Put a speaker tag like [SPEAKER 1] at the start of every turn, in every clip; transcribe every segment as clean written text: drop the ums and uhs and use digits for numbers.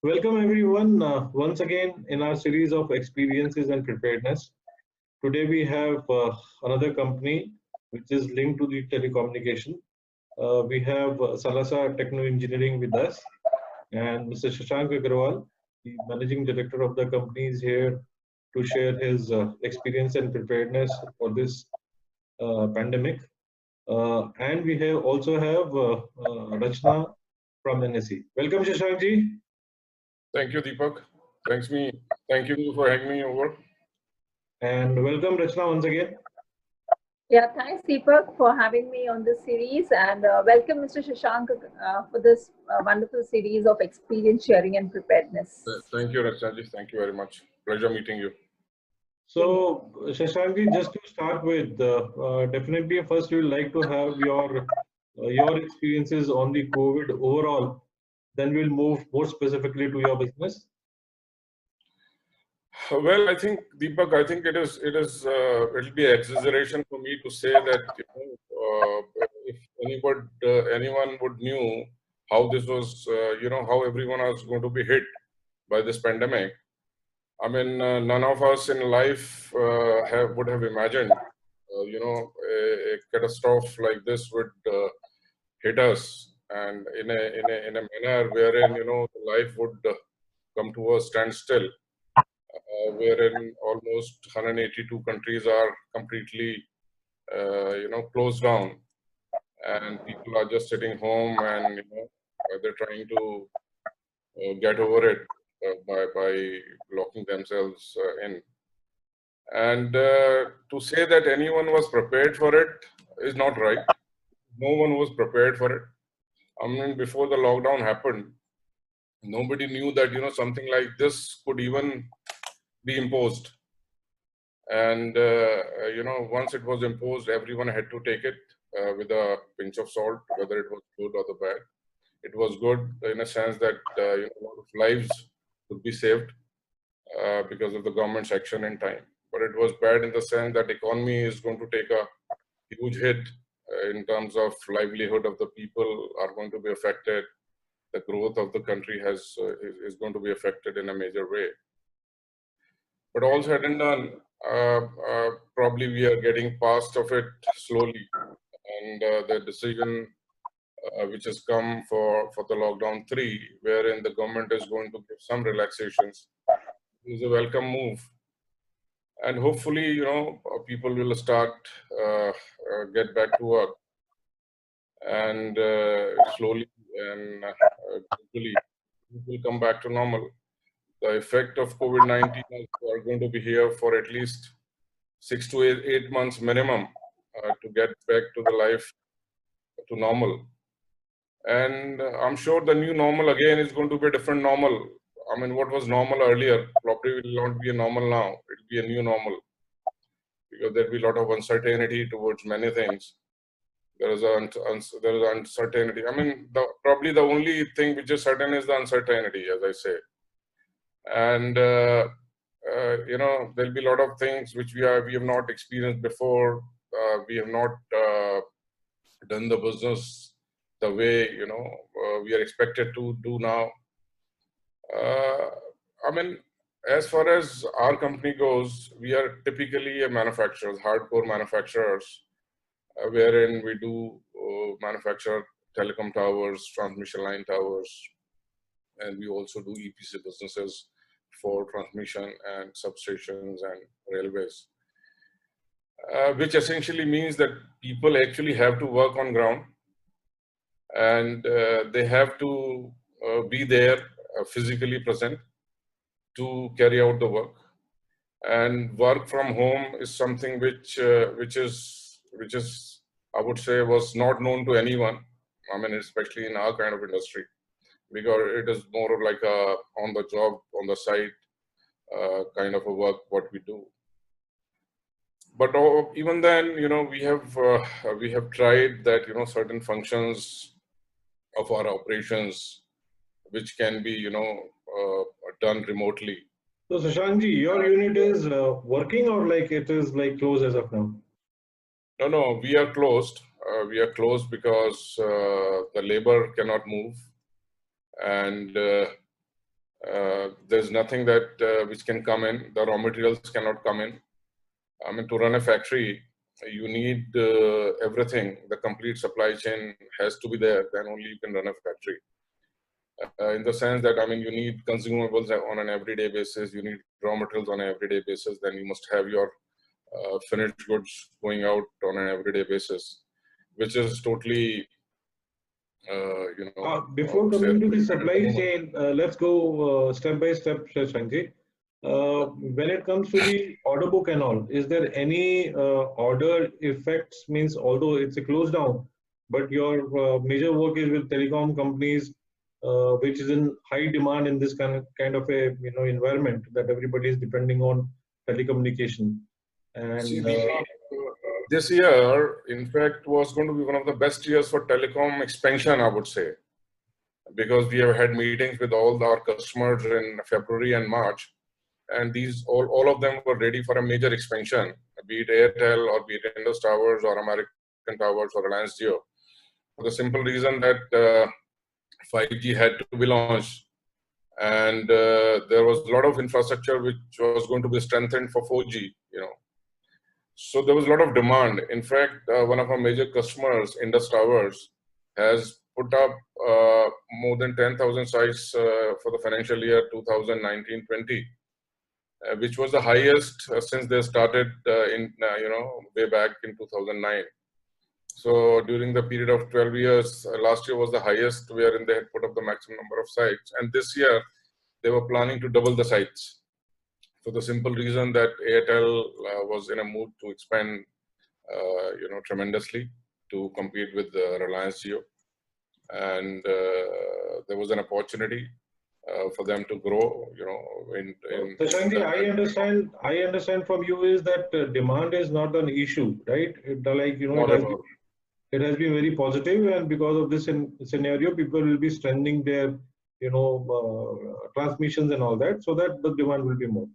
[SPEAKER 1] Welcome everyone once again in our series of experiences and preparedness. Today we have another company which is linked to the telecommunication. We have Salasar Techno Engineering with us, and Mr. Shashank Agarwal, the managing director of the company, is here to share his experience and preparedness for this pandemic. And we also have Rachna from NSE. Welcome, Shashank ji.
[SPEAKER 2] Thank you, Deepak. Thank you for having me over.
[SPEAKER 1] And welcome, Rachna, once again.
[SPEAKER 3] Yeah, thanks, Deepak, for having me on this series, and welcome, Mr. Shashank, for this wonderful series of experience sharing and preparedness.
[SPEAKER 2] Thank you, Rachna ji. Thank you very much. Pleasure meeting you.
[SPEAKER 1] So, Shashank ji, just to start with, definitely first we would like to have your experiences on the COVID overall. Then we'll move more specifically to your business.
[SPEAKER 2] Well, I think, Deepak, it'll be an exaggeration for me to say that if anyone would knew how this was, how everyone was going to be hit by this pandemic. I mean, none of us in life would have imagined, a catastrophe like this would hit us, and in a manner wherein life would come to a standstill. Wherein almost 182 countries are completely, closed down, and people are just sitting home and they're trying to get over it by locking themselves in. And to say that anyone was prepared for it is not right. No one was prepared for it. I mean, before the lockdown happened, nobody knew that something like this could even be imposed. And once it was imposed, everyone had to take it with a pinch of salt, whether it was good or the bad. It was good in a sense that a lot of lives could be saved because of the government's action in time. But it was bad in the sense that economy is going to take a huge hit in terms of livelihood of the people are going to be affected. The growth of the country is going to be affected in a major way. But all said and done, probably we are getting past of it slowly, and the decision which has come for the lockdown 3, wherein the government is going to give some relaxations, is a welcome move. And hopefully, people will start get back to work, and slowly and gradually it will come back to normal. The effect of COVID-19 are going to be here for at least 6 to 8 months minimum to get back to the life to normal. And I'm sure the new normal again is going to be a different normal. I mean, what was normal earlier probably will not be a normal now. It will be a new normal, because there will be a lot of uncertainty towards many things. There is uncertainty. I mean, probably the only thing which is certain is the uncertainty, as I say. And there'll be a lot of things which we have not experienced before. We have not done the business the way we are expected to do now. I mean, as far as our company goes, we are typically a manufacturers, hardcore manufacturers, wherein we do manufacture telecom towers, transmission line towers, and we also do EPC businesses for transmission and substations and railways, which essentially means that people actually have to work on ground, and they have to be there physically present to carry out the work. And work from home is something which is I would say was not known to anyone. I mean, especially in our kind of industry, because it is more like a on the job, on the site kind of a work what we do. But even then, we have tried that certain functions of our operations which can be done remotely.
[SPEAKER 1] So, Shashankji, your unit is working, or like it is like closed as of now?
[SPEAKER 2] No, we are closed. We are closed because the labor cannot move, and There's nothing that which can come in. The raw materials cannot come in. I mean, to run a factory, you need everything. The complete supply chain has to be there. Then only you can run a factory. In the sense that, I mean, you need consumables on an everyday basis. You need raw materials on an everyday basis. Then you must have your finished goods going out on an everyday basis, which is totally,
[SPEAKER 1] Before coming to the supply chain, let's go step by step, Shashank. When it comes to the order book and all, is there any order effects? Means although it's a close down, but your major work is with telecom companies, which is in high demand in this kind of a environment that everybody is depending on telecommunication. And
[SPEAKER 2] this year, in fact, was going to be one of the best years for telecom expansion, I would say, because we have had meetings with all our customers in February and March, and these all of them were ready for a major expansion, be it Airtel or be it Indus Towers or American Towers or Reliance Jio, for the simple reason that 5G had to be launched, and there was a lot of infrastructure which was going to be strengthened for 4G, So there was a lot of demand. In fact, one of our major customers, Indus Towers, has put up more than 10,000 sites for the financial year 2019-20, which was the highest since they started way back in 2009. So during the period of 12 years, last year was the highest wherein they had put up the maximum number of sites. And this year, they were planning to double the sites, for the simple reason that Airtel was in a mood to expand, tremendously to compete with Reliance Jio. And there was an opportunity for them to grow,
[SPEAKER 1] Shashank, I understand from you is that demand is not an issue, right? It has been very positive, and because of this scenario, people will be strengthening their, transmissions and all that, so that the demand will be more.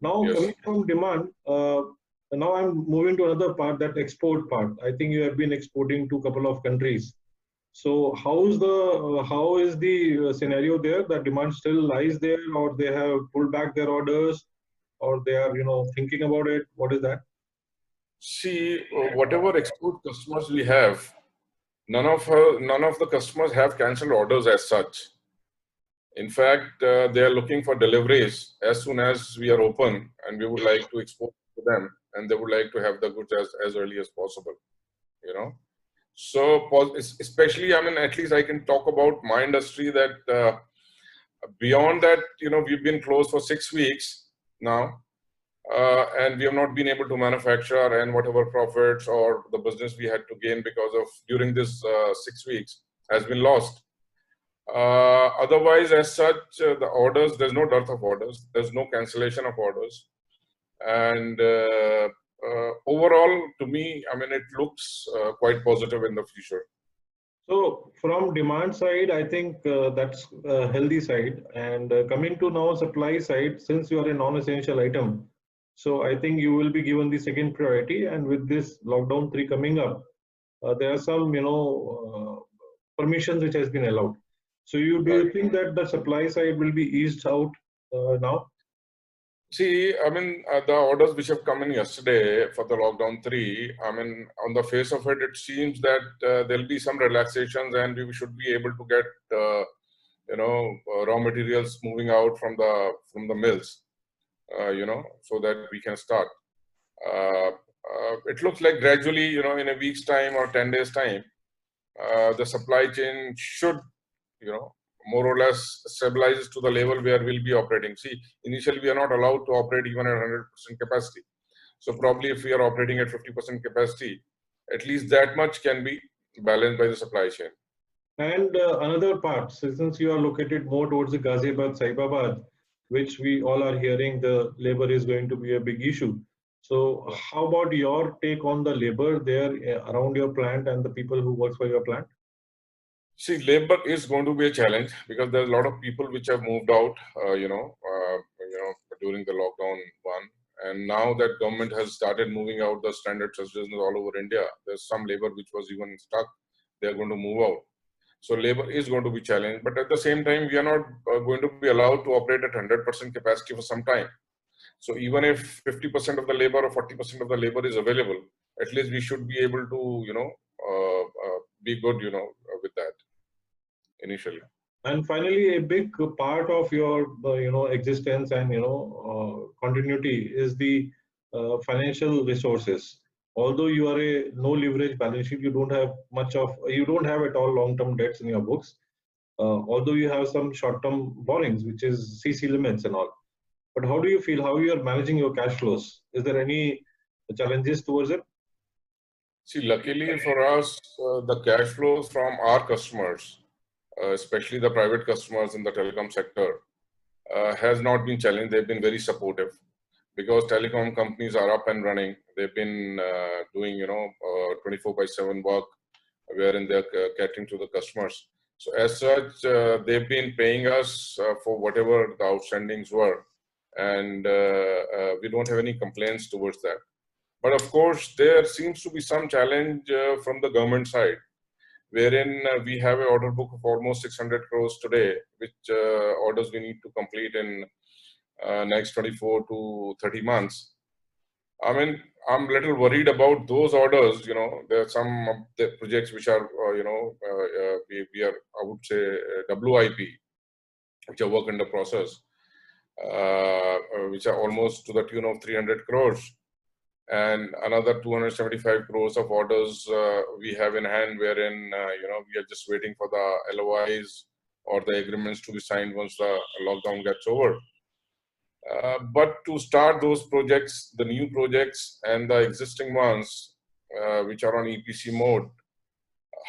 [SPEAKER 1] Now,
[SPEAKER 2] Yes.
[SPEAKER 1] Coming from demand, now I'm moving to another part, that export part. I think you have been exporting to a couple of countries. So how is the scenario there? The demand still lies there, or they have pulled back their orders, or they are thinking about it? What is that?
[SPEAKER 2] See, whatever export customers we have, none of the customers have cancelled orders as such. In fact, they are looking for deliveries as soon as we are open, and we would like to export to them, and they would like to have the goods as early as possible. So especially, I mean, at least I can talk about my industry that beyond that, we've been closed for 6 weeks now. And we have not been able to manufacture, and whatever profits or the business we had to gain because of during this 6 weeks has been lost. Otherwise, as such, the orders, there's no dearth of orders, there's no cancellation of orders. And overall, to me, I mean, it looks quite positive in the future.
[SPEAKER 1] So from demand side, I think that's a healthy side. And coming to now supply side, since you are a non-essential item, so I think you will be given the second priority. And with this lockdown 3 coming up, there are some permissions which has been allowed. So do you think that the supply side will be eased out now?
[SPEAKER 2] See, I mean, the orders which have come in yesterday for the lockdown 3, I mean, on the face of it, it seems that there'll be some relaxations, and we should be able to get, raw materials moving out from the mills, so that we can start. It looks like gradually, in a week's time or 10 days time, the supply chain should, more or less stabilizes to the level where we'll be operating. See, initially we are not allowed to operate even at 100% capacity. So probably if we are operating at 50% capacity, at least that much can be balanced by the supply chain.
[SPEAKER 1] And another part, since you are located more towards the Ghaziabad, Saibabad, which we all are hearing, the labor is going to be a big issue. So how about your take on the labor there around your plant and the people who work for your plant?
[SPEAKER 2] See, labor is going to be a challenge because there's a lot of people which have moved out, during the lockdown 1. And now that government has started moving out the standard business all over India, there's some labor which was even stuck. They're going to move out. So labor is going to be challenged, but at the same time, we are not going to be allowed to operate at 100% capacity for some time. So even if 50% of the labor or 40% of the labor is available, at least we should be able to, be good, with that initially.
[SPEAKER 1] And finally, a big part of your existence and continuity is the financial resources. Although you are a no leverage balance sheet, you don't have at all long-term debts in your books. Although you have some short-term borrowings, which is CC limits and all. But how do you feel? How you are managing your cash flows? Is there any challenges towards it?
[SPEAKER 2] See, luckily for us, the cash flows from our customers, especially the private customers in the telecom sector, has not been challenged. They've been very supportive because telecom companies are up and running. They've been doing 24/7 work, wherein they're catering to the customers. So as such, they've been paying us for whatever the outstandings were, and we don't have any complaints towards that. But of course, there seems to be some challenge from the government side, wherein we have an order book of almost 600 crores today, which orders we need to complete in next 24 to 30 months. I mean, I'm a little worried about those orders. There are some of the projects which are, we are, I would say, WIP, which are work in the process, which are almost to the tune of 300 crores. And another 275 crores of orders we have in hand, wherein we are just waiting for the LOIs or the agreements to be signed once the lockdown gets over. But to start those projects, the new projects and the existing ones, which are on EPC mode,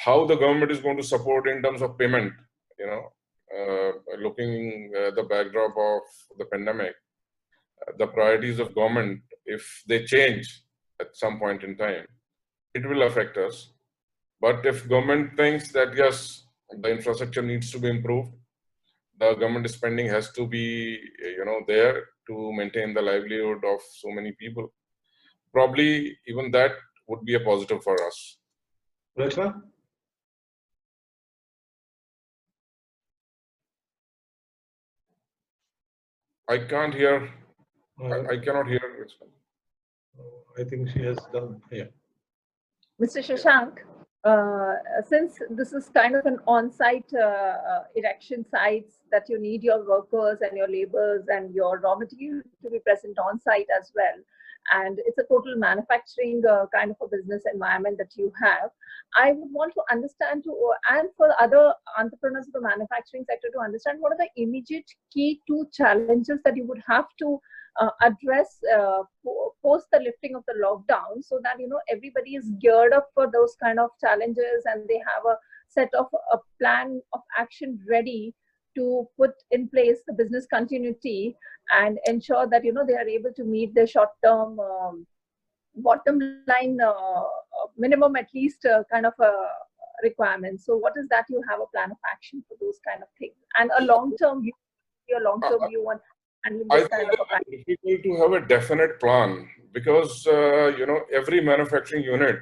[SPEAKER 2] how the government is going to support in terms of payment, looking at the backdrop of the pandemic, the priorities of government, if they change at some point in time, it will affect us. But if government thinks that, yes, the infrastructure needs to be improved, the government spending has to be, there to maintain the livelihood of so many people, probably even that would be a positive for us.
[SPEAKER 1] Rachna?
[SPEAKER 2] I can't hear. I cannot hear.
[SPEAKER 1] I think she has done. Yeah.
[SPEAKER 3] Mr. Shashank, since this is kind of an on-site erection sites that you need your workers and your laborers and your raw material to be present on-site as well, and it's a total manufacturing kind of a business environment that you have, I would want to understand and for other entrepreneurs of the manufacturing sector to understand what are the immediate key two challenges that you would have to address post the lifting of the lockdown, so that everybody is geared up for those kind of challenges and they have a set of a plan of action ready to put in place the business continuity and ensure that they are able to meet their short-term bottom line minimum at least kind of requirements. So what is that you have a plan of action for those kind of things and a long-term view, view on handling this kind of a plan?
[SPEAKER 2] It's difficult to have a definite plan because every manufacturing unit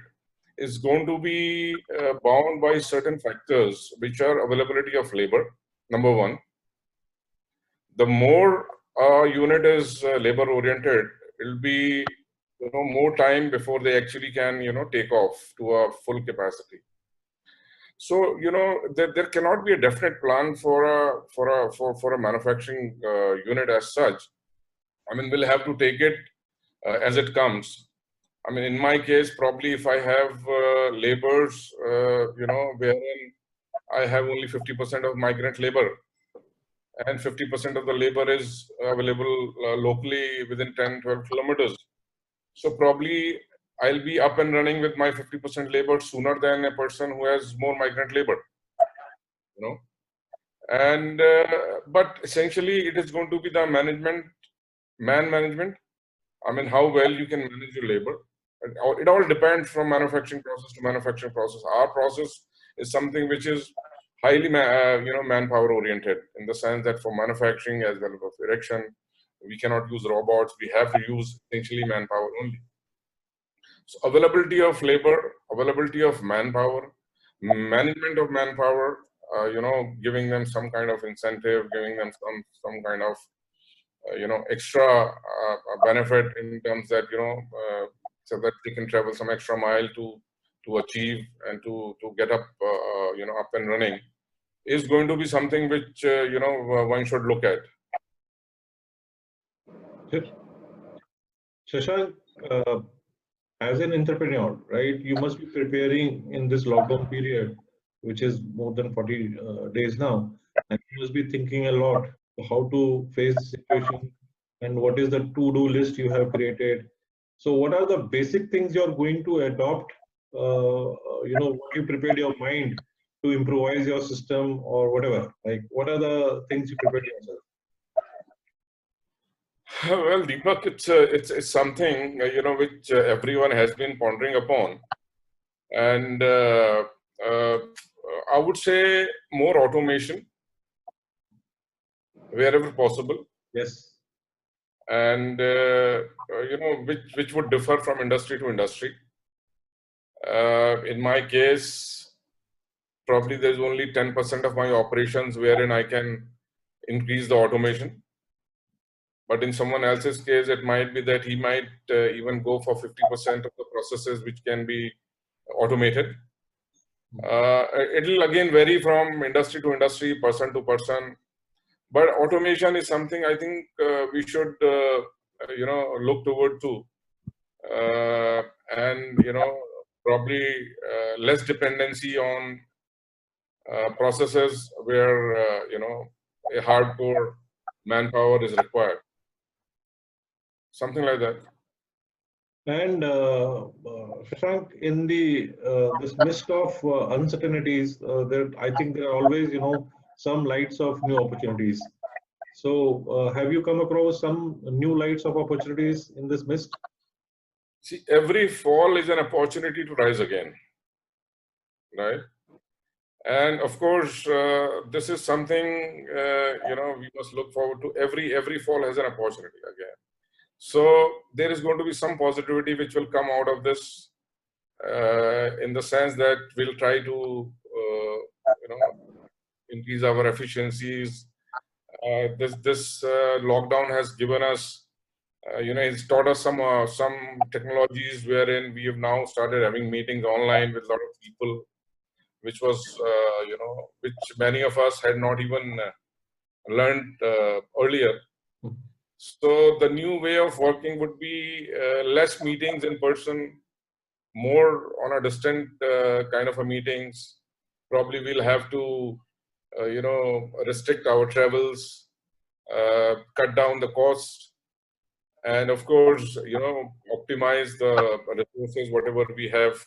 [SPEAKER 2] is going to be bound by certain factors, which are availability of labor. Number one, the more a unit is labor oriented, it will be more time before they actually can take off to a full capacity. So there cannot be a definite plan for a manufacturing unit as such. I mean, we'll have to take it as it comes. I mean, in my case, probably if I have laborers, wherein I have only 50% of migrant labor, and 50% of the labor is available locally within 10-12 kilometers. So probably I'll be up and running with my 50% labor sooner than a person who has more migrant labor, And but essentially, it is going to be the man management. I mean, how well you can manage your labor. It all depends from manufacturing process to manufacturing process. Our process is something which is highly, manpower oriented, in the sense that for manufacturing as well as for erection, we cannot use robots. We have to use essentially manpower only. So availability of labor, availability of manpower, management of manpower, giving them some kind of incentive, giving them some kind of extra benefit in terms that so that they can travel some extra mile to achieve and to get up up and running, is going to be something which one should look at.
[SPEAKER 1] Shashank, as an entrepreneur, right, you must be preparing in this lockdown period, which is more than 40 days now, and you must be thinking a lot how to face the situation and what is the to-do list you have created. So what are the basic things you're going to adopt, what you prepared your mind to improvise your system or whatever? Like, what are the things you prepared yourself?
[SPEAKER 2] Well, Deepak, it's something which everyone has been pondering upon, and I would say more automation wherever possible.
[SPEAKER 1] Yes.
[SPEAKER 2] And which would differ from industry to industry. In my case, probably there's only 10% of my operations wherein I can increase the automation. But in someone else's case, it might be that he might even go for 50% of the processes which can be automated. It'll again vary from industry to industry, person to person. But automation is something I think we should, look toward too. And, probably less dependency on processes where, a hardcore manpower is required. Something like that.
[SPEAKER 1] And Shashank, in the this mist of uncertainties, I think there are always, some lights of new opportunities. So, have you come across some new lights of opportunities in this mist?
[SPEAKER 2] See, every fall is an opportunity to rise again, right? And of course, this is something we must look forward to. Every fall has an opportunity again. So there is going to be some positivity which will come out of this, in the sense that we'll try to increase our efficiencies. This lockdown has given us, it's taught us some technologies wherein we have now started having meetings online with a lot of people, which was which many of us had not even learned earlier. So the new way of working would be less meetings in person, more on a distant kind of a meetings. Probably we'll have to restrict our travels, cut down the cost, and of course optimize the resources whatever we have.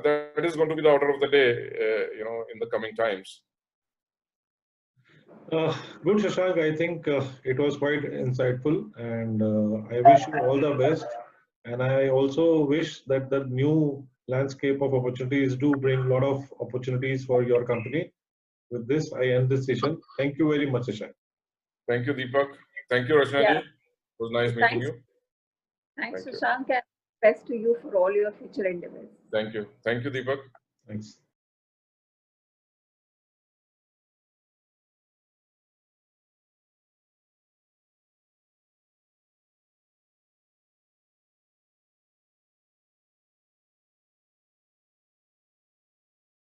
[SPEAKER 2] That is going to be the order of the day in the coming times.
[SPEAKER 1] Good, Shashank. I think it was quite insightful, and I wish you all the best. And I also wish that the new landscape of opportunities do bring a lot of opportunities for your company. With this, I end this session. Thank you very much, Shashank.
[SPEAKER 2] Thank you, Deepak. Thank you, Rachna ji. It was nice meeting you.
[SPEAKER 3] Thanks, Shashank, and best to you for all your future endeavors.
[SPEAKER 2] Thank you. Thank you, Deepak.
[SPEAKER 1] Thanks.